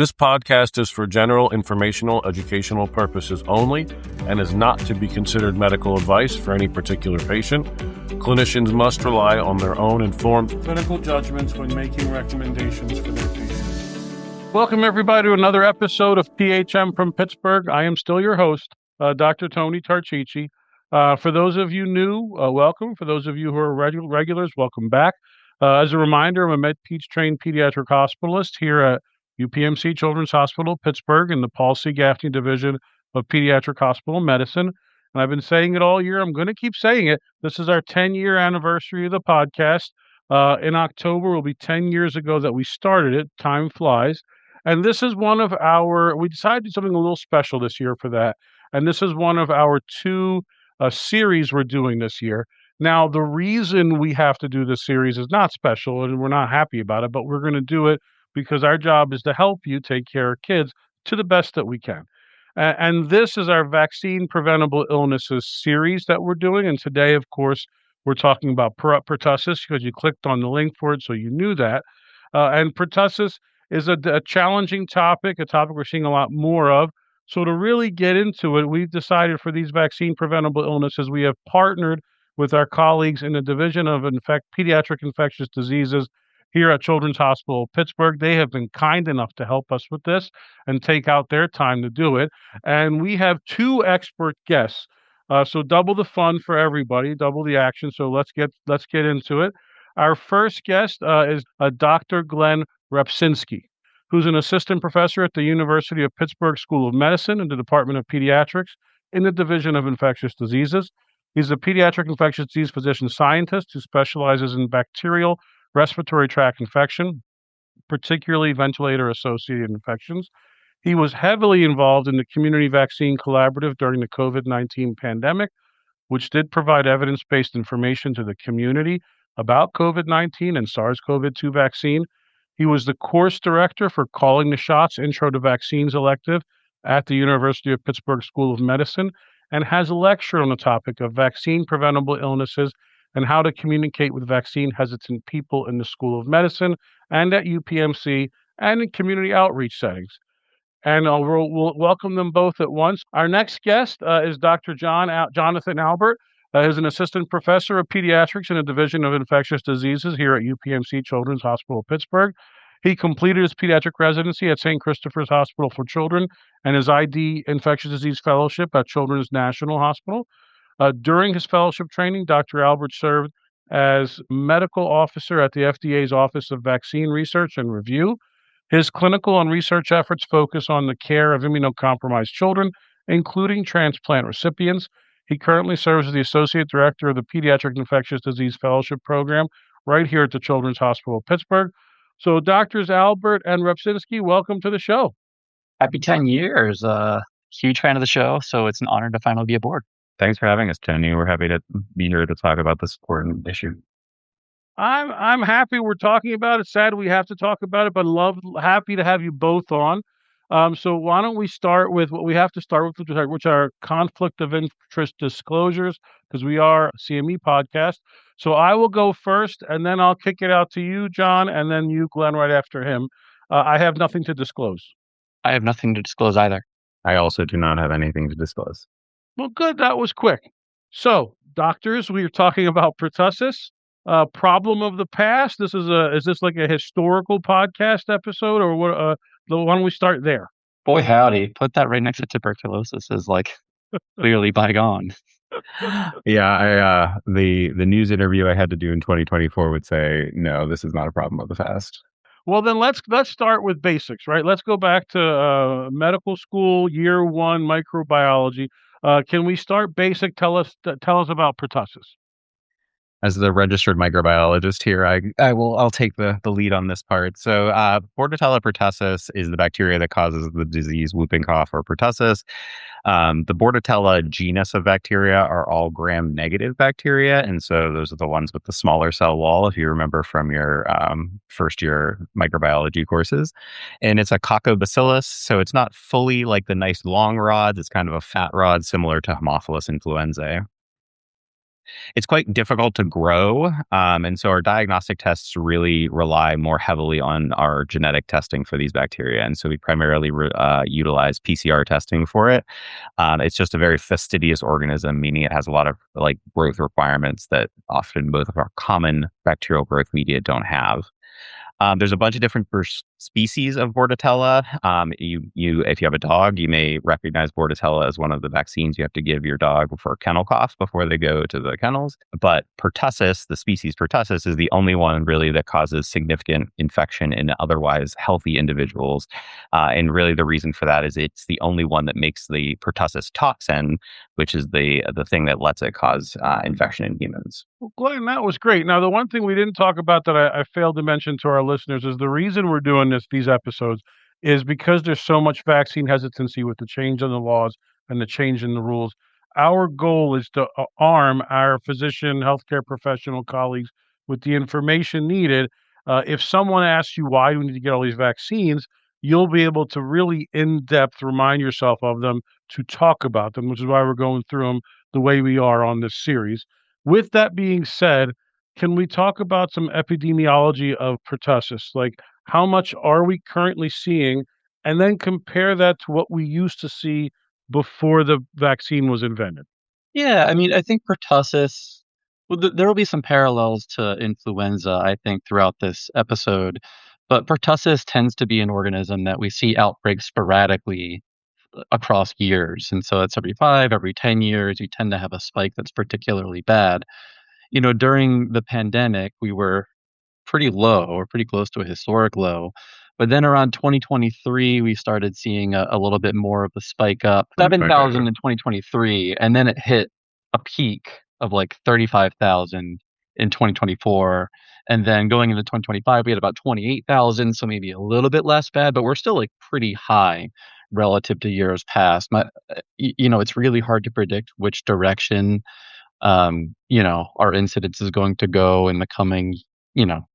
This podcast is for general informational, educational purposes only and is not to be considered medical advice for any particular patient. Clinicians must rely on their own informed clinical judgments when making recommendations for their patients. Welcome, everybody, to another episode of PHM from Pittsburgh. I am still your host, Dr. Tony Tarchichi. For those of you new, welcome. For those of you who are regulars, welcome back. As a reminder, I'm a Med-Peds trained pediatric hospitalist here at UPMC Children's Hospital, Pittsburgh, in the Paul C. Gaffney Division of Pediatric Hospital Medicine. And I've been saying it all year. I'm going to keep saying it. This is our 10-year anniversary of the podcast. In October, will be 10 years ago that we started it. Time flies. And this is one of we decided to do something a little special this year for that. And this is one of our two series we're doing this year. Now, the reason we have to do this series is not special, and we're not happy about it, but we're going to do it because our job is to help you take care of kids to the best that we can. And this is our vaccine preventable illnesses series that we're doing. And today, of course, we're talking about pertussis because you clicked on the link for it, so you knew that. And pertussis is a challenging topic, a topic we're seeing a lot more of. So to really get into it, we've decided for these vaccine preventable illnesses, we have partnered with our colleagues in the Division of Pediatric Infectious Diseases here at Children's Hospital of Pittsburgh. They have been kind enough to help us with this and take out their time to do it. And we have two expert guests. So double the fun for everybody, double the action. So let's get into it. Our first guest is Dr. Glenn Rapsinski, who's an assistant professor at the University of Pittsburgh School of Medicine in the Department of Pediatrics in the Division of Infectious Diseases. He's a pediatric infectious disease physician scientist who specializes in bacterial respiratory tract infection, particularly ventilator-associated infections. He was heavily involved in the Community Vaccine Collaborative during the COVID-19 pandemic, which did provide evidence-based information to the community about COVID-19 and SARS-CoV-2 vaccine. He was the course director for Calling the Shots Intro to Vaccines elective at the University of Pittsburgh School of Medicine and has a lecture on the topic of vaccine preventable illnesses and how to communicate with vaccine-hesitant people in the School of Medicine and at UPMC and in community outreach settings. And we'll welcome them both at once. Our next guest is Dr. Jonathan Albert. He's an assistant professor of pediatrics in the Division of Infectious Diseases here at UPMC Children's Hospital of Pittsburgh. He completed his pediatric residency at St. Christopher's Hospital for Children and his ID Infectious Disease Fellowship at Children's National Hospital. During his fellowship training, Dr. Albert served as medical officer at the FDA's Office of Vaccine Research and Review. His clinical and research efforts focus on the care of immunocompromised children, including transplant recipients. He currently serves as the Associate Director of the Pediatric Infectious Disease Fellowship Program right here at the Children's Hospital of Pittsburgh. So Drs. Albert and Rapsinski, welcome to the show. Happy 10 years. Huge fan of the show, so it's an honor to finally be aboard. Thanks for having us, Tony. We're happy to be here to talk about this important issue. I'm happy we're talking about it. Sad we have to talk about it, but happy to have you both on. So why don't we start with what we have to start with, which are conflict of interest disclosures, because we are a CME podcast. So I will go first, and then I'll kick it out to you, John, and then you, Glenn, right after him. I have nothing to disclose. I have nothing to disclose either. I also do not have anything to disclose. Well, good. That was quick. So, doctors, we are talking about pertussis, problem of the past. Is this like a historical podcast episode, or what? Why don't we start there? Boy, howdy. Put that right next to tuberculosis is like clearly bygone. Yeah, the news interview I had to do in 2024 would say, no, this is not a problem of the past. Well, then let's start with basics, right? Let's go back to medical school, year one, microbiology. Can we start basic? Tell us about pertussis. As the registered microbiologist here, I'll take the lead on this part. So Bordetella pertussis is the bacteria that causes the disease whooping cough or pertussis. The Bordetella genus of bacteria are all gram-negative bacteria, and so those are the ones with the smaller cell wall, if you remember from your first year microbiology courses. And it's a coccobacillus, so it's not fully like the nice long rods. It's kind of a fat rod similar to Haemophilus influenzae. it's quite difficult to grow. And so our diagnostic tests really rely more heavily on our genetic testing for these bacteria. And so we primarily utilize PCR testing for it. It's just a very fastidious organism, meaning it has a lot of like growth requirements that often both of our common bacterial growth media don't have. There's a bunch of different species of Bordetella. If you have a dog, you may recognize Bordetella as one of the vaccines you have to give your dog for kennel cough before they go to the kennels. But Pertussis, the species Pertussis, is the only one really that causes significant infection in otherwise healthy individuals. And really the reason for that is it's the only one that makes the Pertussis toxin, which is the thing that lets it cause infection in humans. Well, Glenn, that was great. Now, the one thing we didn't talk about that I failed to mention to our listeners is the reason we're doing these episodes is because there's so much vaccine hesitancy with the change in the laws and the change in the rules. Our goal is to arm our physician, healthcare professional colleagues with the information needed. If someone asks you why do we need to get all these vaccines, you'll be able to really in-depth remind yourself of them to talk about them, which is why we're going through them the way we are on this series. With that being said, can we talk about some epidemiology of pertussis? Like, how much are we currently seeing? And then compare that to what we used to see before the vaccine was invented. Yeah, I mean, I think pertussis, well, there will be some parallels to influenza, I think, throughout this episode. But pertussis tends to be an organism that we see outbreaks sporadically across years. And so it's every 5, every 10 years, you tend to have a spike that's particularly bad. During the pandemic, we were pretty low or pretty close to a historic low. But then around 2023, we started seeing a little bit more of a spike up, 7,000 in 2023. And then it hit a peak of like 35,000 in 2024. And then going into 2025, we had about 28,000. So maybe a little bit less bad, but we're still like pretty high relative to years past. It's really hard to predict which direction our incidence is going to go in the coming,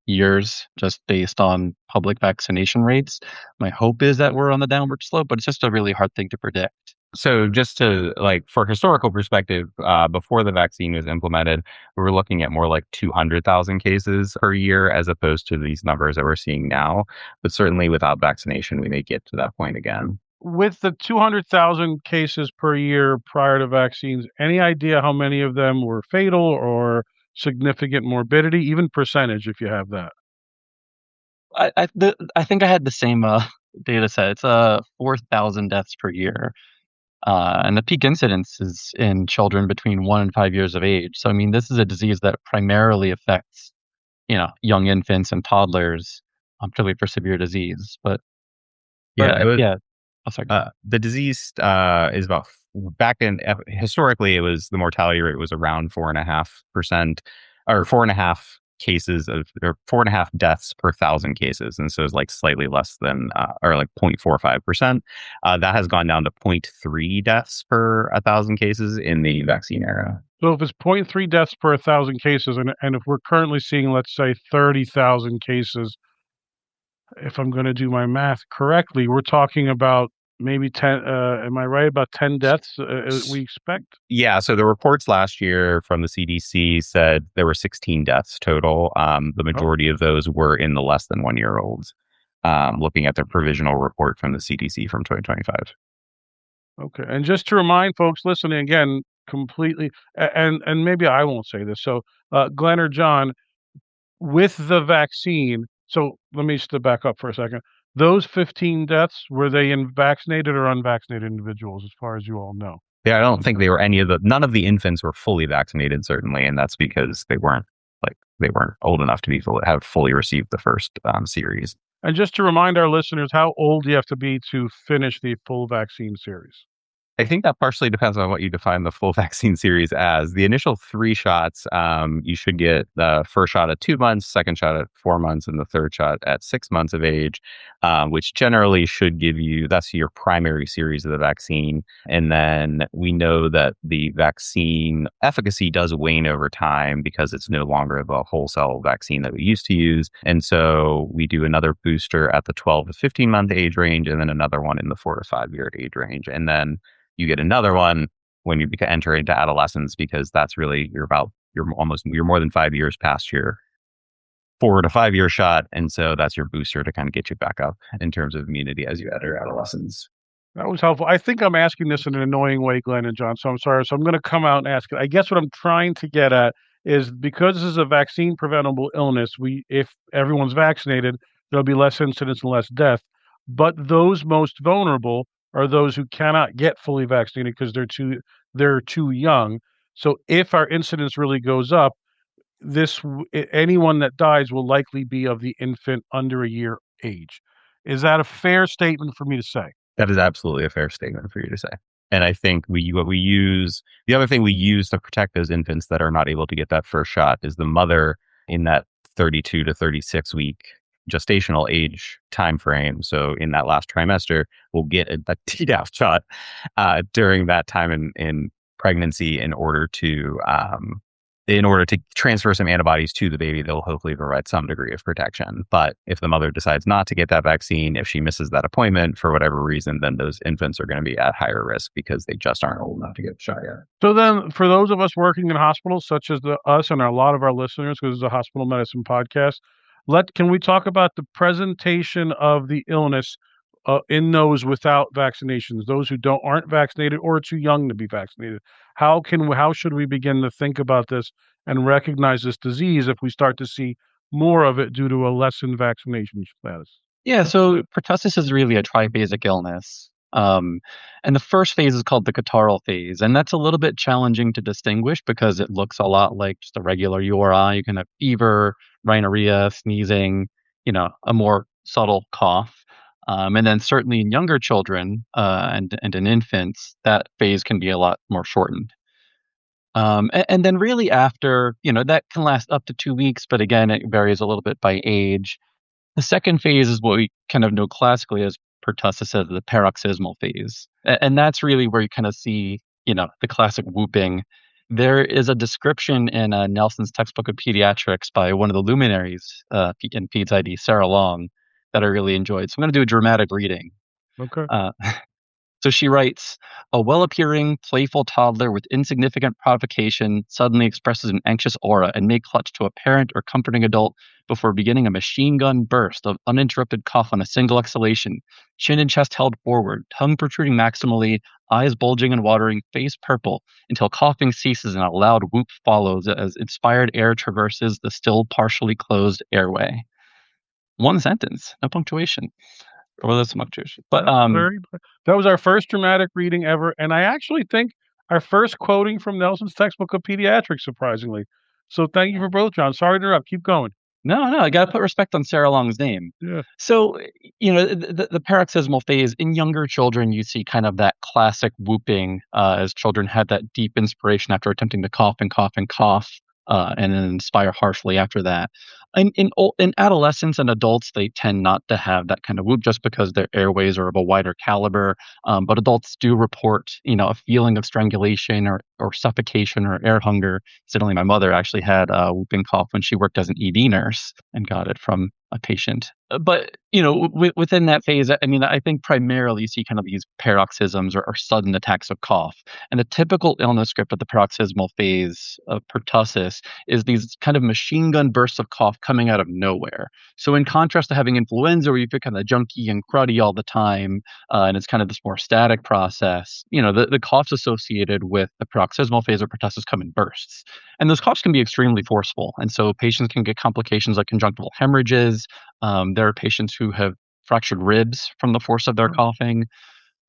years just based on public vaccination rates. My hope is that we're on the downward slope, but it's just a really hard thing to predict. So just to for historical perspective, before the vaccine was implemented, we were looking at more like 200,000 cases per year as opposed to these numbers that we're seeing now. But certainly without vaccination, we may get to that point again. With the 200,000 cases per year prior to vaccines, any idea how many of them were fatal or significant morbidity, even percentage, if you have that? I think I had the same data set. It's 4,000 deaths per year. And the peak incidence is in children between 1 and 5 years of age. So, I mean, this is a disease that primarily affects, young infants and toddlers, particularly for severe disease. But yeah. Oh, sorry. The disease is about historically, it was the mortality rate was around 4.5% or 4.5 deaths per 1,000 cases. And so it's like slightly less than or like 0.45%. That has gone down to 0.3 deaths per 1,000 cases in the vaccine era. So if it's 0.3 deaths per 1,000 cases, and if we're currently seeing, let's say, 30,000 cases, if I'm going to do my math correctly, we're talking about maybe 10, am I right, about 10 deaths we expect? Yeah, so the reports last year from the CDC said there were 16 deaths total. The majority of those were in the less than 1 year olds, looking at the provisional report from the CDC from 2025. Okay, and just to remind folks listening again, completely, and maybe I won't say this, so Glenn or John, with the vaccine, so let me step back up for a second. Those 15 deaths, were they in vaccinated or unvaccinated individuals, as far as you all know? Yeah, I don't think they were none of the infants were fully vaccinated, certainly, and that's because they weren't old enough to have fully received the first series. And just to remind our listeners, how old do you have to be to finish the full vaccine series? I think that partially depends on what you define the full vaccine series as. The initial 3 shots, you should get the first shot at 2 months, second shot at 4 months, and the third shot at 6 months of age, which generally should give you, that's your primary series of the vaccine. And then we know that the vaccine efficacy does wane over time because it's no longer the whole cell vaccine that we used to use. And so we do another booster at the 12 to 15 month age range, and then another one in the 4 to 5 year age range. And then you get another one when you enter into adolescence, because that's really you're about you're more than 5 years past your 4 to 5 year shot. And so that's your booster to kind of get you back up in terms of immunity as you enter adolescence. That was helpful. I think I'm asking this in an annoying way, Glenn and John, so I'm sorry. So I'm going to come out and ask it. I guess what I'm trying to get at is because this is a vaccine preventable illness, if everyone's vaccinated, there'll be less incidence and less death. But those most vulnerable are those who cannot get fully vaccinated because they're too young. So if our incidence really goes up, anyone that dies will likely be of the infant under a year age. Is that a fair statement for me to say? That is absolutely a fair statement for you to say. And I think the other thing we use to protect those infants that are not able to get that first shot is the mother in that 32 to 36 week gestational age time frame. So in that last trimester, we'll get a Tdap shot during that time in pregnancy in order to transfer some antibodies to the baby. They'll hopefully provide some degree of protection. But if the mother decides not to get that vaccine, if she misses that appointment for whatever reason, then those infants are going to be at higher risk because they just aren't old enough to get the shot yet. So then for those of us working in hospitals, such as us and a lot of our listeners, because it's a hospital medicine podcast, can we talk about the presentation of the illness in those without vaccinations, those who aren't vaccinated or too young to be vaccinated? How should we begin to think about this and recognize this disease if we start to see more of it due to a lessened vaccination status? Yeah, so pertussis is really a triphasic illness. And the first phase is called the catarrhal phase. And that's a little bit challenging to distinguish because it looks a lot like just a regular URI. You can have fever, rhinorrhea, sneezing, a more subtle cough. And then certainly in younger children and in infants, that phase can be a lot more shortened. And then really after, that can last up to 2 weeks, but again, it varies a little bit by age. The second phase is what we kind of know classically as pertussis as the paroxysmal phase. And that's really where you kind of see, the classic whooping. There is a description in Nelson's textbook of pediatrics by one of the luminaries in Peds ID, Sarah Long, that I really enjoyed. So I'm going to do a dramatic reading. Okay. So she writes, a well-appearing, playful toddler with insignificant provocation suddenly expresses an anxious aura and may clutch to a parent or comforting adult before beginning a machine gun burst of uninterrupted cough on a single exhalation, chin and chest held forward, tongue protruding maximally, eyes bulging and watering, face purple, until coughing ceases and a loud whoop follows as inspired air traverses the still partially closed airway. One sentence, no punctuation. Or that's punctuation. But that was our first dramatic reading ever, and I actually think our first quoting from Nelson's textbook of pediatrics, surprisingly. So thank you for both, John. Sorry to interrupt. Keep going. No, I got to put respect on Sarah Long's name. Yeah. So, the paroxysmal phase in younger children, you see kind of that classic whooping as children have that deep inspiration after attempting to cough and cough and cough, and then inspire harshly after that. In adolescents and adults, they tend not to have that kind of whoop just because their airways are of a wider caliber. But adults do report, a feeling of strangulation or suffocation or air hunger. Incidentally, my mother actually had a whooping cough when she worked as an ED nurse and got it from a patient. But, within that phase, I think primarily you see kind of these paroxysms or sudden attacks of cough. And the typical illness script of the paroxysmal phase of pertussis is these kind of machine gun bursts of cough coming out of nowhere. So in contrast to having influenza where you feel kind of junky and cruddy all the time, and it's kind of this more static process, the coughs associated with the paroxysmal phase of pertussis come in bursts. And those coughs can be extremely forceful. And so patients can get complications like conjunctival hemorrhages. There are patients who have fractured ribs from the force of their coughing.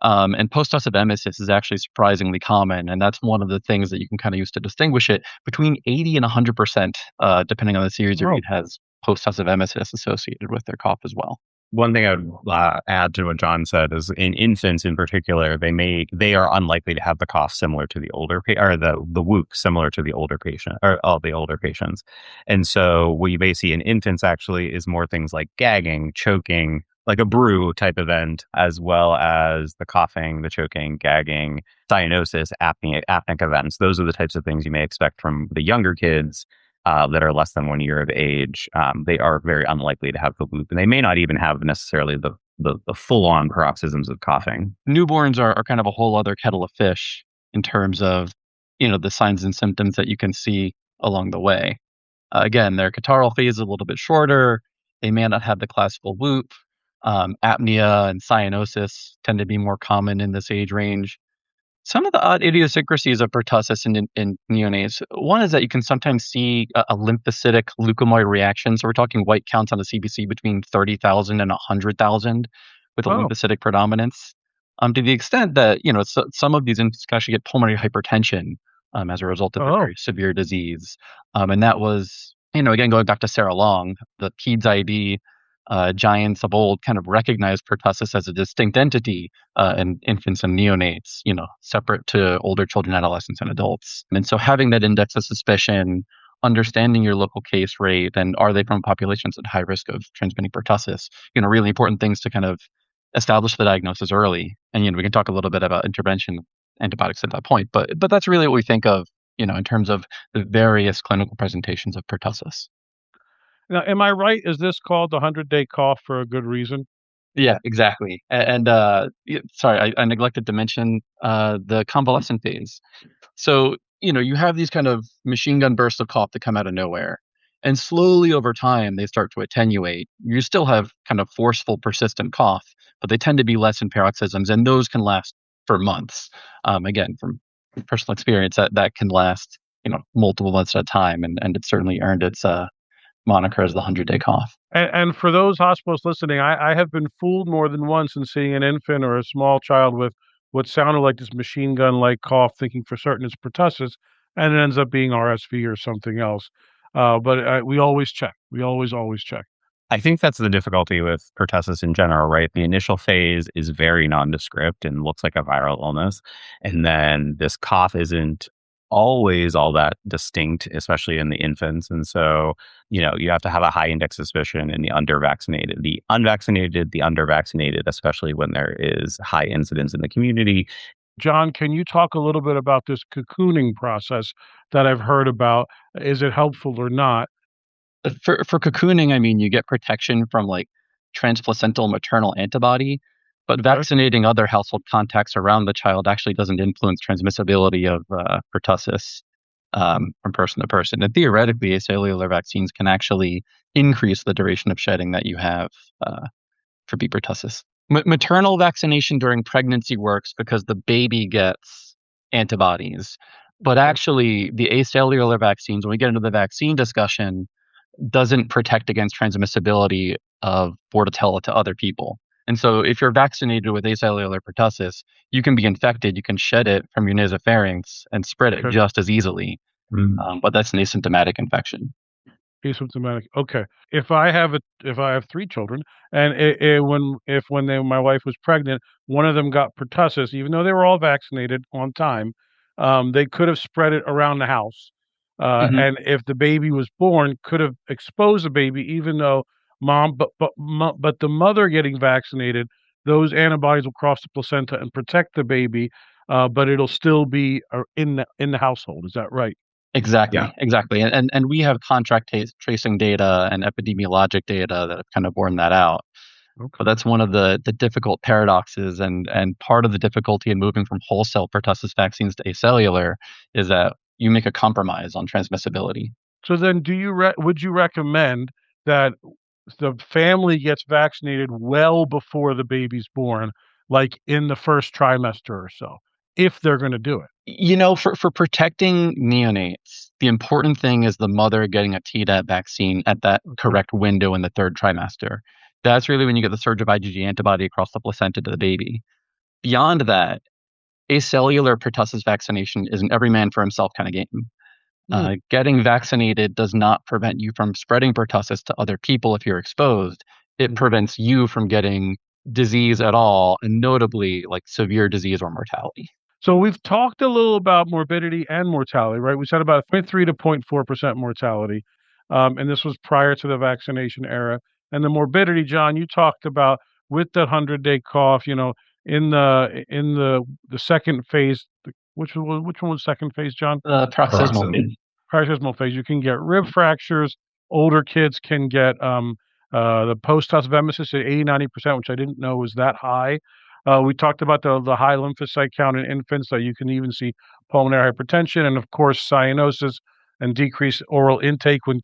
And post-tussive emesis is actually surprisingly common. And that's one of the things that you can kind of use to distinguish it. Between 80 and 100%, depending on the series you read, has post-tussive emesis associated with their cough as well. One thing I would add to what John said is in infants in particular, they are unlikely to have the cough similar to the older or the whoop similar to the older patient or all the older patients. And so what you may see in infants actually is more things like gagging, choking, like a brew type event, as well as the coughing, the choking, gagging, cyanosis, apneic events. Those are the types of things you may expect from the younger kids that are less than 1 year of age. They are very unlikely to have the whoop, and they may not even have necessarily the full-on paroxysms of coughing. Newborns are kind of a whole other kettle of fish in terms of, the signs and symptoms that you can see along the way. Again, their catarrhal phase is a little bit shorter. They may not have the classical whoop. Apnea and cyanosis tend to be more common in this age range. Some of the odd idiosyncrasies of pertussis in neonates. One is that you can sometimes see a lymphocytic leukomoid reaction. So we're talking white counts on the CBC between 30,000 and 100,000 with a lymphocytic predominance. To the extent that, some of these infants can actually get pulmonary hypertension as a result of very severe disease. And that was, again, going back to Sarah Long, the PEDS ID giants of old kind of recognized pertussis as a distinct entity in infants and neonates, separate to older children, adolescents, and adults. And so having that index of suspicion, understanding your local case rate, and are they from populations at high risk of transmitting pertussis, really important things to kind of establish the diagnosis early. And, we can talk a little bit about intervention antibiotics at that point, but that's really what we think of, in terms of the various clinical presentations of pertussis. Now, am I right? Is this called the 100-day cough for a good reason? Yeah, exactly. And sorry, I neglected to mention the convalescent phase. So, you have these kind of machine gun bursts of cough that come out of nowhere. And slowly over time, they start to attenuate. You still have kind of forceful, persistent cough, but they tend to be less in paroxysms, and those can last for months. Again, from personal experience, that can last, multiple months at a time, and it certainly earned its moniker as the 100-day cough. And for those hospitals listening, I have been fooled more than once in seeing an infant or a small child with what sounded like this machine gun-like cough, thinking for certain it's pertussis, and it ends up being RSV or something else. But we always check. We always check. I think that's the difficulty with pertussis in general, right? The initial phase is very nondescript and looks like a viral illness. And then this cough isn't always all that distinct, especially in the infants. And so, you have to have a high index suspicion in the undervaccinated. The unvaccinated, the undervaccinated, especially when there is high incidence in the community. John, can you talk a little bit about this cocooning process that I've heard about? Is it helpful or not? For cocooning, I mean, you get protection from like transplacental maternal antibody, but vaccinating other household contacts around the child actually doesn't influence transmissibility of pertussis from person to person. And theoretically, acellular vaccines can actually increase the duration of shedding that you have for B pertussis. Maternal vaccination during pregnancy works because the baby gets antibodies. But actually, the acellular vaccines, when we get into the vaccine discussion, doesn't protect against transmissibility of Bordetella to other people. And so if you're vaccinated with acellular pertussis, you can be infected, you can shed it from your nasopharynx and spread it just as easily. But that's an asymptomatic infection. Asymptomatic. Okay. If I have 3 children, and when my wife was pregnant, one of them got pertussis, even though they were all vaccinated on time, they could have spread it around the house. And if the baby was born, could have exposed the baby, even though but the mother getting vaccinated, those antibodies will cross the placenta and protect the baby, but it'll still be in the household. Is that right? Exactly. Yeah. Exactly. And we have contract tracing data and epidemiologic data that have kind of borne that out. Okay. But that's one of the difficult paradoxes, and part of the difficulty in moving from wholesale pertussis vaccines to acellular is that you make a compromise on transmissibility. So then would you recommend that the family gets vaccinated well before the baby's born, like in the first trimester or so, if they're going to do it? For protecting neonates, the important thing is the mother getting a Tdap vaccine at that correct window in the third trimester. That's really when you get the surge of IgG antibody across the placenta to the baby. Beyond that, acellular pertussis vaccination is an every man for himself kind of game. Getting vaccinated does not prevent you from spreading pertussis to other people if you're exposed. It prevents you from getting disease at all, and notably like severe disease or mortality. So we've talked a little about morbidity and mortality, right? We said about 0.3 to 0.4% mortality, and this was prior to the vaccination era. And the morbidity, John, you talked about with the 100-day cough, in the second phase. Which one was second phase, John? Paroxysmal. Paroxysmal phase. You can get rib fractures. Older kids can get the post-tussive emesis at 80-90%, which I didn't know was that high. We talked about the high lymphocyte count in infants, that you can even see pulmonary hypertension, and of course cyanosis, and decrease oral intake when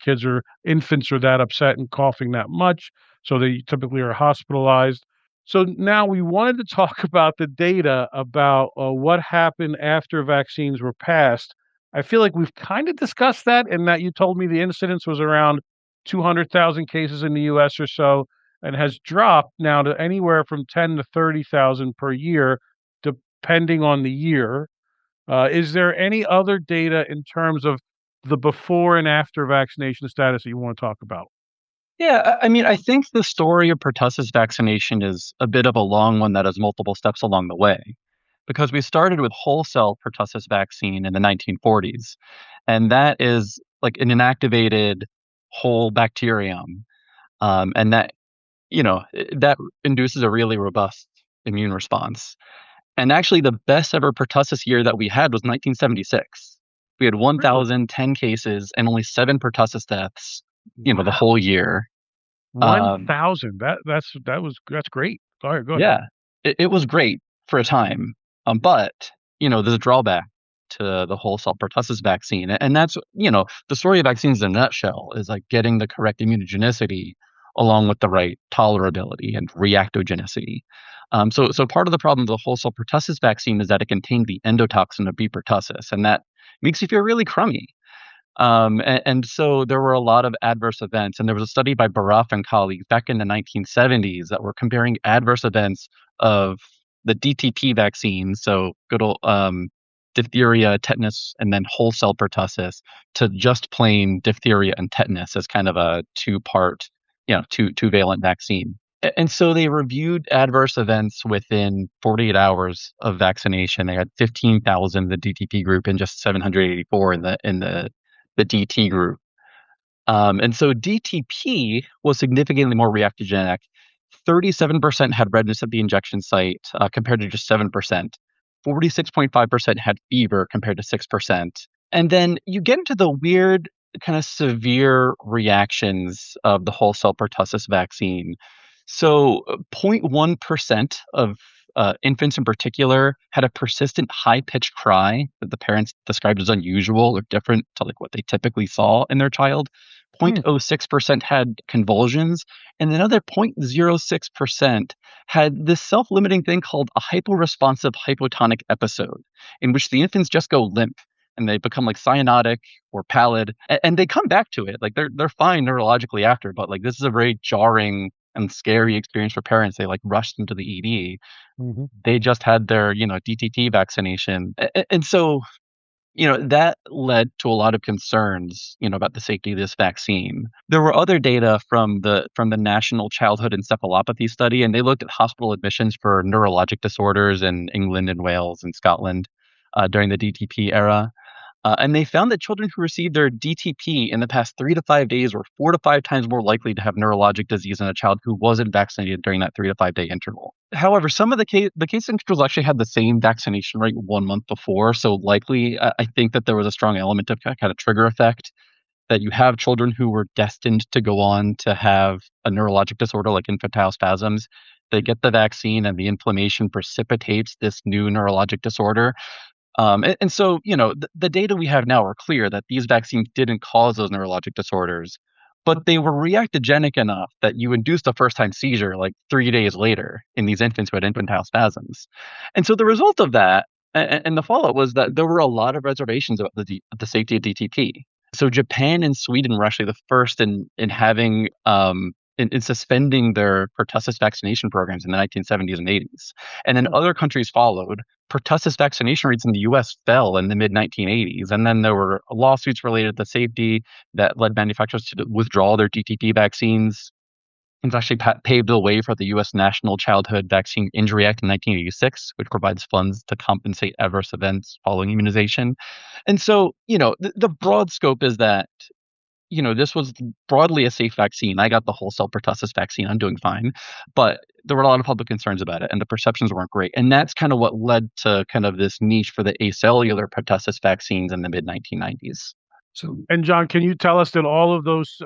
infants are that upset and coughing that much. So they typically are hospitalized. So now we wanted to talk about the data about what happened after vaccines were passed. I feel like we've kind of discussed that, and that you told me the incidence was around 200,000 cases in the US or so, and has dropped now to anywhere from 10 to 30,000 per year, depending on the year. Is there any other data in terms of the before and after vaccination status that you want to talk about? Yeah, I mean, I think the story of pertussis vaccination is a bit of a long one that has multiple steps along the way, because we started with whole cell pertussis vaccine in the 1940s, and that is like an inactivated whole bacterium, and that induces a really robust immune response. And actually, the best ever pertussis year that we had was 1976. We had Really? 1,010 cases and only 7 pertussis deaths, the Wow. whole year. Um, 1,000. That's great. All right, go ahead. yeah, it was great for a time. But, there's a drawback to the whole cell pertussis vaccine. And that's, the story of vaccines in a nutshell is like getting the correct immunogenicity along with the right tolerability and reactogenicity. So part of the problem of the whole cell pertussis vaccine is that it contained the endotoxin of B. pertussis, and that makes you feel really crummy. And so there were a lot of adverse events, and there was a study by Baraf and colleagues back in the 1970s that were comparing adverse events of the DTP vaccine, so good old diphtheria, tetanus, and then whole cell pertussis, to just plain diphtheria and tetanus as kind of a two-part, two valent vaccine. And so they reviewed adverse events within 48 hours of vaccination. They had 15,000 in the DTP group and just 784 in the DT group. And so DTP was significantly more reactogenic. 37% had redness at the injection site compared to just 7%. 46.5% had fever compared to 6%. And then you get into the weird, kind of severe reactions of the whole cell pertussis vaccine. So 0.1% of infants in particular had a persistent high-pitched cry that the parents described as unusual or different to like what they typically saw in their child. Hmm. 0.06% had convulsions, and another 0.06% had this self-limiting thing called a hyporesponsive hypotonic episode, in which the infants just go limp and they become like cyanotic or pallid, and they come back to it. Like they're fine neurologically after, but like this is a very jarring and scary experience for parents. They like rushed into the ED. Mhm. They just had their, DTT vaccination. And so, that led to a lot of concerns, about the safety of this vaccine. There were other data from the National Childhood Encephalopathy Study, and they looked at hospital admissions for neurologic disorders in England and Wales and Scotland during the DTP era. And they found that children who received their DTP in the past 3 to 5 days were 4 to 5 times more likely to have neurologic disease than a child who wasn't vaccinated during that 3 to 5 day interval. However, some of the case controls actually had the same vaccination rate 1 month before, so likely I think that there was a strong element of kind of trigger effect, that you have children who were destined to go on to have a neurologic disorder like infantile spasms. They get the vaccine and the inflammation precipitates this new neurologic disorder. And so, the data we have now are clear that these vaccines didn't cause those neurologic disorders, but they were reactogenic enough that you induced a first time seizure like 3 days later in these infants who had infantile spasms. And so the result of that and the fallout was that there were a lot of reservations about the safety of DTP. So Japan and Sweden were actually the first in having in suspending their pertussis vaccination programs in the 1970s and 80s. And then other countries followed. Pertussis vaccination rates in the US fell in the mid 1980s. And then there were lawsuits related to safety that led manufacturers to withdraw their DTP vaccines. It's actually paved the way for the U.S. National Childhood Vaccine Injury Act in 1986, which provides funds to compensate adverse events following immunization. And so, the broad scope is that this was broadly a safe vaccine. I got the whole cell pertussis vaccine. I'm doing fine. But there were a lot of public concerns about it, and the perceptions weren't great. And that's kind of what led to kind of this niche for the acellular pertussis vaccines in the mid 1990s. So, and John, can you tell us that all of those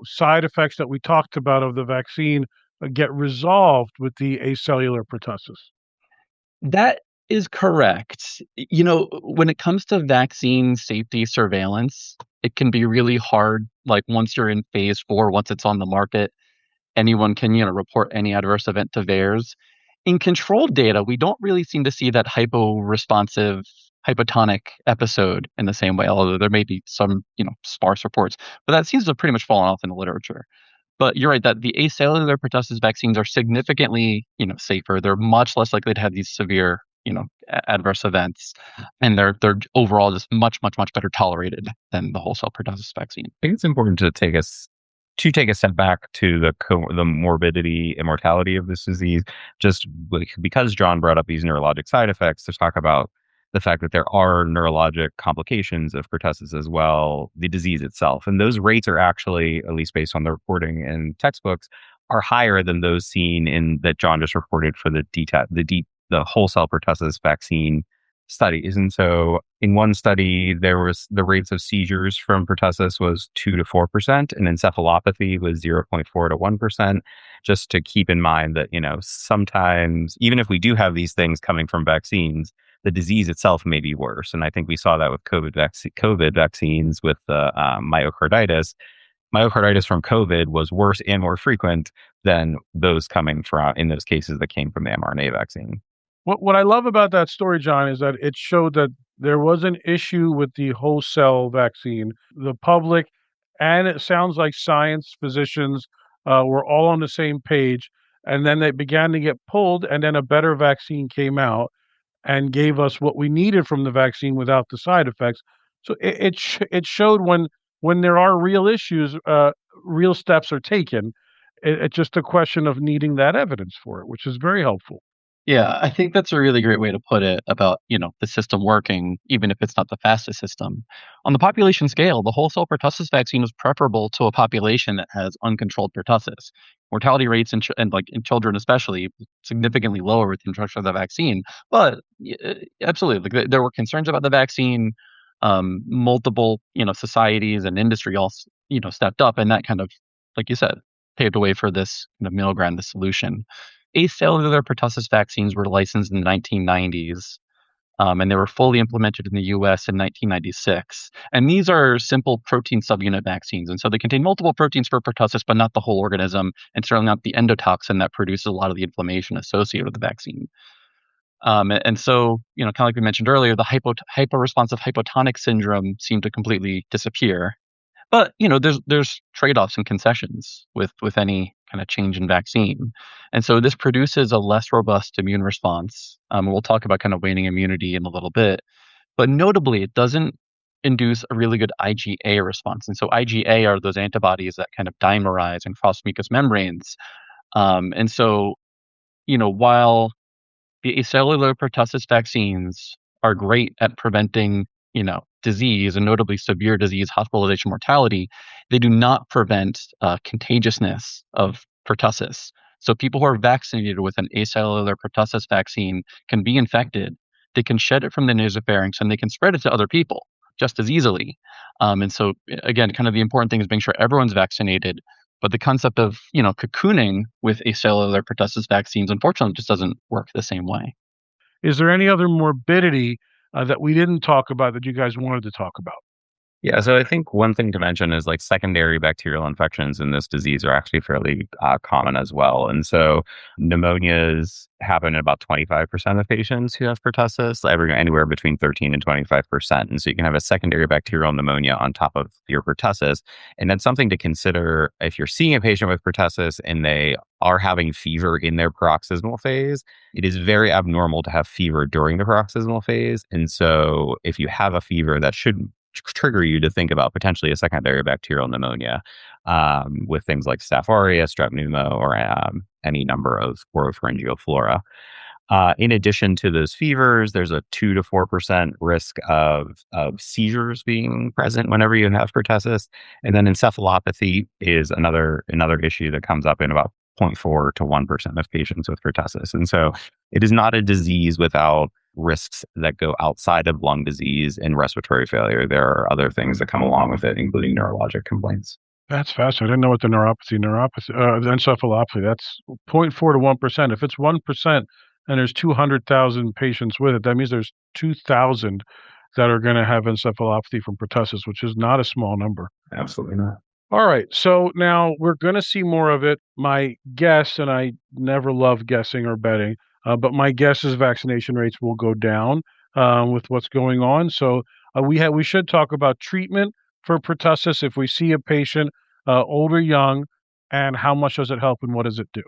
side effects that we talked about of the vaccine get resolved with the acellular pertussis? That is correct. When it comes to vaccine safety surveillance, it can be really hard. Like once you're in phase 4, once it's on the market, anyone can, report any adverse event to VAERS. In controlled data, we don't really seem to see that hypo-responsive hypotonic episode in the same way, although there may be some, sparse reports, but that seems to have pretty much fallen off in the literature. But you're right that the acellular pertussis vaccines are significantly, safer. They're much less likely to have these severe, adverse events, and they're overall just much, much, much better tolerated than the whole cell pertussis vaccine. I think it's important to take a step back to the morbidity and mortality of this disease, just because John brought up these neurologic side effects, to talk about the fact that there are neurologic complications of pertussis as well, the disease itself. And those rates are actually, at least based on the reporting in textbooks, are higher than those seen that John just reported for the whole cell pertussis vaccine studies. And so in one study, the rates of seizures from pertussis was 2 to 4%, and encephalopathy was 0.4 to 1%. Just to keep in mind that, sometimes, even if we do have these things coming from vaccines, the disease itself may be worse. And I think we saw that with COVID vaccines with the myocarditis. Myocarditis from COVID was worse and more frequent than those coming from, in those cases, that came from the mRNA vaccine. What I love about that story, John, is that it showed that there was an issue with the whole cell vaccine. The public, and it sounds like science, physicians, were all on the same page. And then they began to get pulled, and then a better vaccine came out and gave us what we needed from the vaccine without the side effects. So it showed when there are real issues, real steps are taken. It's just a question of needing that evidence for it, which is very helpful. Yeah, I think that's a really great way to put it about, the system working, even if it's not the fastest system. On the population scale, the whole cell pertussis vaccine is preferable to a population that has uncontrolled pertussis. Mortality rates in children especially significantly lower with the introduction of the vaccine. But absolutely, there were concerns about the vaccine. Multiple, societies and industry all, stepped up, and that kind of, like you said, paved the way for this middle ground, the solution. Acellular pertussis vaccines were licensed in the 1990s, and they were fully implemented in the U.S. in 1996. And these are simple protein subunit vaccines. And so they contain multiple proteins for pertussis, but not the whole organism, and certainly not the endotoxin that produces a lot of the inflammation associated with the vaccine. And so, kind of like we mentioned earlier, the hyporesponsive hypotonic syndrome seemed to completely disappear. But, there's trade-offs and concessions with any kind of change in vaccine. And so this produces a less robust immune response. We'll talk about kind of waning immunity in a little bit. But notably, it doesn't induce a really good IgA response. And so IgA are those antibodies that kind of dimerize and cross mucous membranes. And so, while the acellular pertussis vaccines are great at preventing, disease, and notably severe disease, hospitalization, mortality, they do not prevent contagiousness of pertussis. So people who are vaccinated with an acellular pertussis vaccine can be infected. They can shed it from the nasopharynx, and they can spread it to other people just as easily. And so, again, kind of the important thing is making sure everyone's vaccinated. But the concept of, cocooning with acellular pertussis vaccines, unfortunately, just doesn't work the same way. Is there any other morbidity that we didn't talk about that you guys wanted to talk about? Yeah, so I think one thing to mention is secondary bacterial infections in this disease are actually fairly common as well. And so pneumonias happen in about 25% of patients who have pertussis, anywhere between 13 and 25%. And so you can have a secondary bacterial pneumonia on top of your pertussis. And that's something to consider if you're seeing a patient with pertussis and they are having fever in their paroxysmal phase. It is very abnormal to have fever during the paroxysmal phase. And so if you have a fever, that should trigger you to think about potentially a secondary bacterial pneumonia with things like Staph aureus, strep pneumo, or any number of oropharyngeal flora. In addition to those fevers, there's a 2 to 4% risk of seizures being present whenever you have pertussis. And then encephalopathy is another issue that comes up in about 0.4 to 1% of patients with pertussis. And so it is not a disease without risks that go outside of lung disease and respiratory failure. There are other things that come along with it, including neurologic complaints. That's fascinating. I didn't know what the encephalopathy, that's 0.4 to 1%. If it's 1% and there's 200,000 patients with it, that means there's 2,000 that are going to have encephalopathy from pertussis, which is not a small number. Absolutely not. All right. So now we're going to see more of it. My guess, and I never love guessing or betting, but my guess is vaccination rates will go down with what's going on. So we should talk about treatment for pertussis if we see a patient, old or young, and how much does it help and what does it do?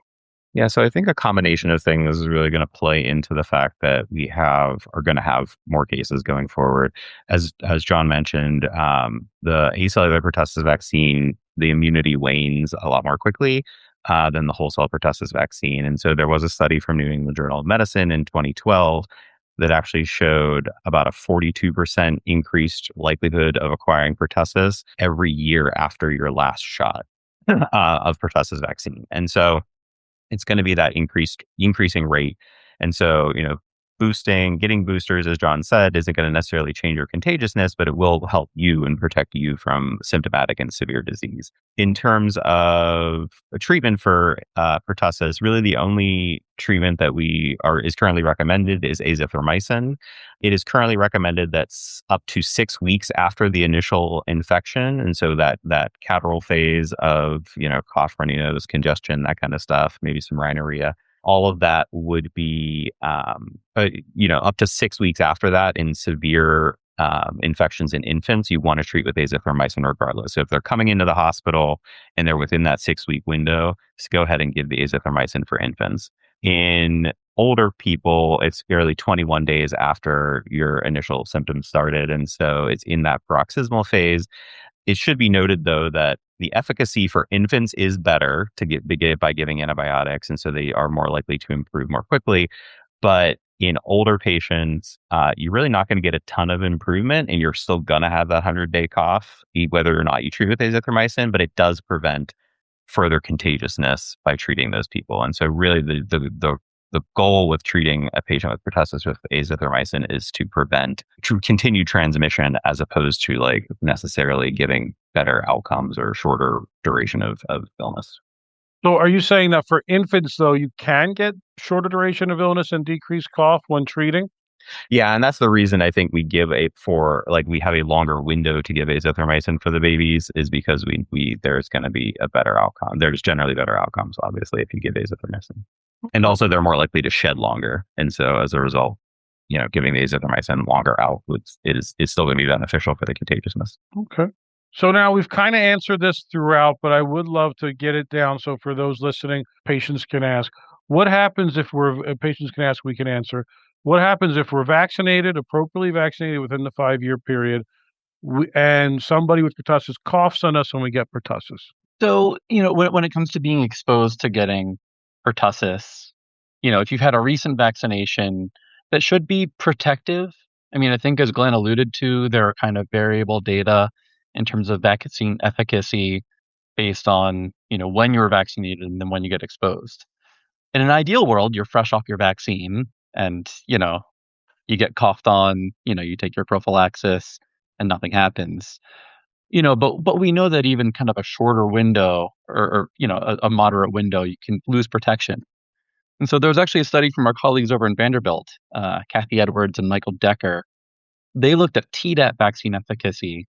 Yeah, so I think a combination of things is really going to play into the fact that we are going to have more cases going forward. As John mentioned, the acellular pertussis vaccine, the immunity wanes a lot more quickly than the whole cell pertussis vaccine. And so there was a study from New England Journal of Medicine in 2012 that actually showed about a 42% increased likelihood of acquiring pertussis every year after your last shot of pertussis vaccine. And so it's going to be that increasing rate. And so, getting boosters, as John said, isn't going to necessarily change your contagiousness, but it will help you and protect you from symptomatic and severe disease. In terms of a treatment for pertussis, really the only treatment that is currently recommended is azithromycin. It is currently recommended that's up to 6 weeks after the initial infection, and so that catarrh phase of cough, runny nose, congestion, that kind of stuff, maybe some rhinorrhea. All of that would be, up to 6 weeks after that in severe infections in infants, you want to treat with azithromycin regardless. So if they're coming into the hospital and they're within that 6-week window, just go ahead and give the azithromycin for infants. In older people, it's barely 21 days after your initial symptoms started. And so it's in that paroxysmal phase. It should be noted, though, that the efficacy for infants is better by giving antibiotics, and so they are more likely to improve more quickly. But in older patients, you're really not going to get a ton of improvement, and you're still going to have that 100-day cough, whether or not you treat with azithromycin, but it does prevent further contagiousness by treating those people. And so really the goal with treating a patient with pertussis with azithromycin is to prevent continued transmission as opposed to necessarily giving better outcomes or shorter duration of illness. So are you saying that for infants, though, you can get shorter duration of illness and decreased cough when treating? Yeah, and that's the reason I think we we have a longer window to give azithromycin for the babies is because there's going to be a better outcome. There's generally better outcomes, obviously, if you give azithromycin. And also they're more likely to shed longer. And so as a result, giving the azithromycin longer out is still going to be beneficial for the contagiousness. Okay. So now we've kind of answered this throughout, but I would love to get it down. So for those listening, patients can ask, what happens if patients can ask, we can answer. What happens if we're vaccinated, appropriately vaccinated within the 5-year period, and somebody with pertussis coughs on us and we get pertussis? So, when it comes to being exposed to getting pertussis, if you've had a recent vaccination, that should be protective. I mean, I think as Glenn alluded to, there are kind of variable data in terms of vaccine efficacy based on, when you were vaccinated and then when you get exposed. In an ideal world, you're fresh off your vaccine and, you get coughed on, you take your prophylaxis and nothing happens. But we know that even kind of a shorter window or a moderate window, you can lose protection. And so there was actually a study from our colleagues over in Vanderbilt, Kathy Edwards and Michael Decker. They looked at Tdap vaccine efficacy,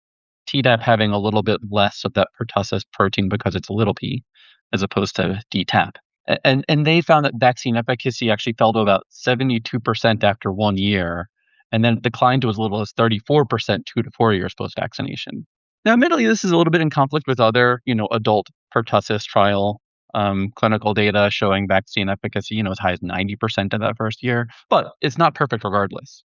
Tdap having a little bit less of that pertussis protein because it's a little p, as opposed to DTaP. And they found that vaccine efficacy actually fell to about 72% after 1 year, and then it declined to as little as 34% 2 to 4 years post-vaccination. Now, admittedly, this is a little bit in conflict with other, adult pertussis trial clinical data showing vaccine efficacy, as high as 90% in that first year, but it's not perfect regardless.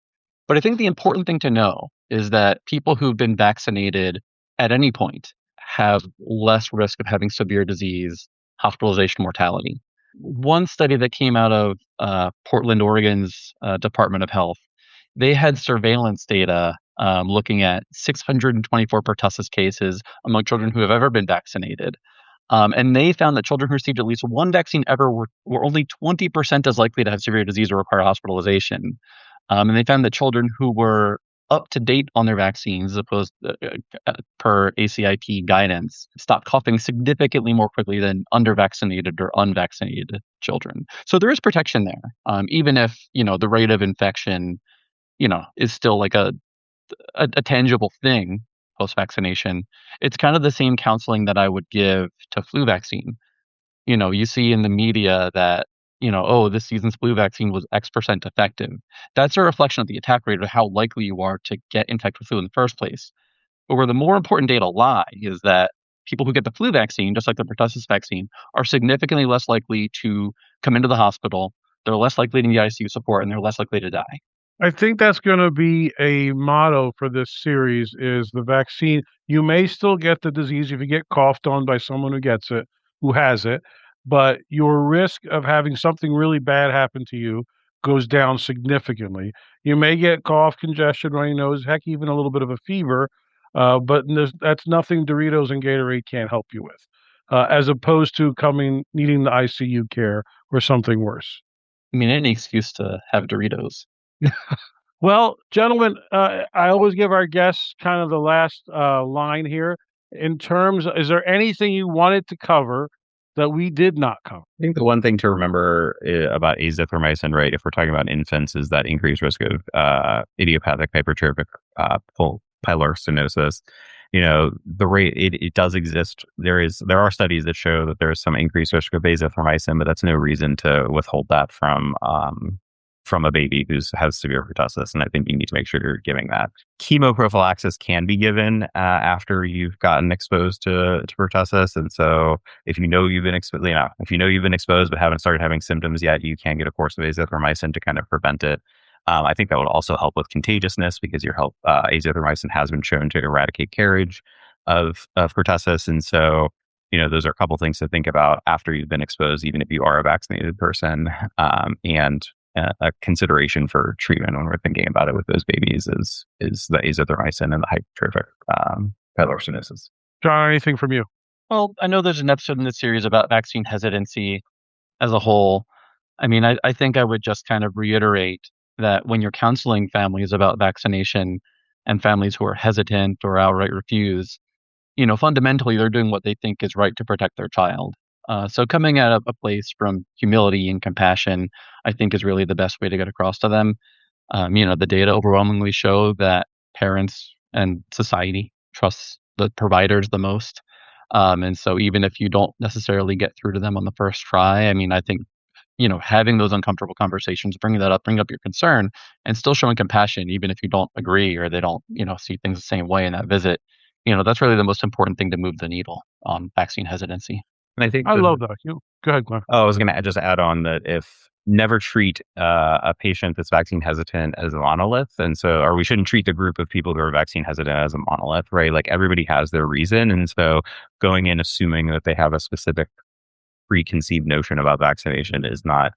But I think the important thing to know is that people who've been vaccinated at any point have less risk of having severe disease, hospitalization, mortality. One study that came out of Portland, Oregon's Department of Health, they had surveillance data looking at 624 pertussis cases among children who have ever been vaccinated. And they found that children who received at least one vaccine ever were only 20% as likely to have severe disease or require hospitalization. And they found that children who were up to date on their vaccines, as opposed per ACIP guidance, stopped coughing significantly more quickly than undervaccinated or unvaccinated children. So there is protection there, even if the rate of infection is still like a a tangible thing post-vaccination, it's kind of the same counseling that I would give to flu vaccine. You see in the media that, oh, this season's flu vaccine was X% effective. That's a reflection of the attack rate of how likely you are to get infected with flu in the first place. But where the more important data lie is that people who get the flu vaccine, just like the pertussis vaccine, are significantly less likely to come into the hospital. They're less likely to need ICU support, and they're less likely to die. I think that's going to be a motto for this series is the vaccine. You may still get the disease if you get coughed on by someone who gets it, who has it, but your risk of having something really bad happen to you goes down significantly. You may get cough, congestion, runny nose, heck, even a little bit of a fever, but that's nothing Doritos and Gatorade can't help you with, as opposed to needing the ICU care or something worse. I mean, any excuse to have Doritos. Well, gentlemen, I always give our guests kind of the last line here. Is there anything you wanted to cover that we did not cover? I think the one thing to remember about azithromycin, right, if we're talking about infants, is that increased risk of idiopathic hypertrophic pylorostenosis. The rate it does exist. There are studies that show that there is some increased risk of azithromycin, but that's no reason to withhold that from a baby who has severe pertussis, and I think you need to make sure you're giving that. Chemoprophylaxis can be given after you've gotten exposed to pertussis, and so if you know you've been exposed but haven't started having symptoms yet, you can get a course of azithromycin to kind of prevent it. I think that would also help with contagiousness because azithromycin has been shown to eradicate carriage of pertussis, and so those are a couple things to think about after you've been exposed, even if you are a vaccinated person, and a consideration for treatment when we're thinking about it with those babies is the azithromycin and the hypertrophic pylorostenosis. John, anything from you? Well, I know there's an episode in this series about vaccine hesitancy as a whole. I mean, I think I would just kind of reiterate that when you're counseling families about vaccination and families who are hesitant or outright refuse, fundamentally they're doing what they think is right to protect their child. So coming at a place from humility and compassion, I think is really the best way to get across to them. The data overwhelmingly show that parents and society trust the providers the most. And so even if you don't necessarily get through to them on the first try, I mean, I think, having those uncomfortable conversations, bring up your concern and still showing compassion, even if you don't agree or they don't, see things the same way in that visit, that's really the most important thing to move the needle on vaccine hesitancy. And I think I love that. Go ahead, Glenn. I was going to just add on that never treat a patient that's vaccine hesitant as a monolith. And so, or we shouldn't treat the group of people who are vaccine hesitant as a monolith, right? Like everybody has their reason. And so going in assuming that they have a specific preconceived notion about vaccination is not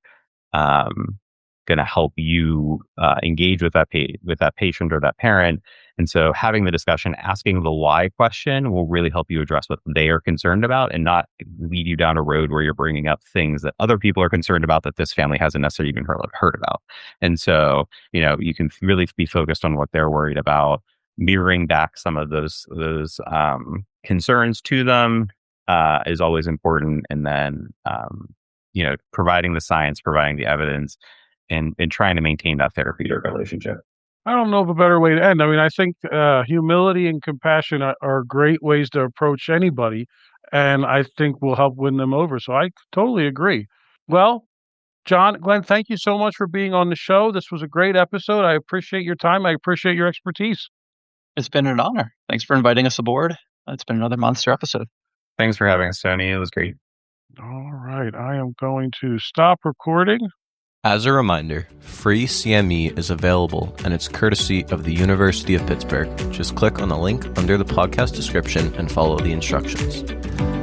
going to help you engage with that patient or that parent. And so having the discussion, asking the why question will really help you address what they are concerned about and not lead you down a road where you're bringing up things that other people are concerned about that this family hasn't necessarily even heard about. And so, you can really be focused on what they're worried about, mirroring back some of those concerns to them is always important. And then, providing the science, providing the evidence, and trying to maintain that therapeutic relationship. I don't know of a better way to end. I mean, I think humility and compassion are great ways to approach anybody, and I think will help win them over. So I totally agree. Well, John, Glenn, thank you so much for being on the show. This was a great episode. I appreciate your time. I appreciate your expertise. It's been an honor. Thanks for inviting us aboard. It's been another monster episode. Thanks for having us, Tony. It was great. All right. I am going to stop recording. As a reminder, free CME is available and it's courtesy of the University of Pittsburgh. Just click on the link under the podcast description and follow the instructions.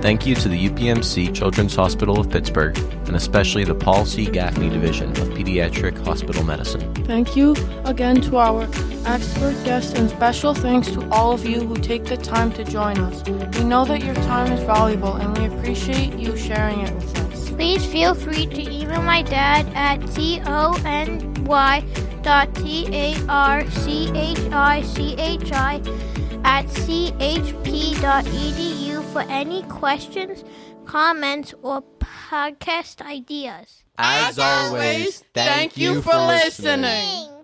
Thank you to the UPMC Children's Hospital of Pittsburgh and especially the Paul C. Gaffney Division of Pediatric Hospital Medicine. Thank you again to our expert guests and special thanks to all of you who take the time to join us. We know that your time is valuable and we appreciate you sharing it with us. Please feel free to email my dad at tony.tarchichi@chp.edu for any questions, comments, or podcast ideas. As always, thank you for listening.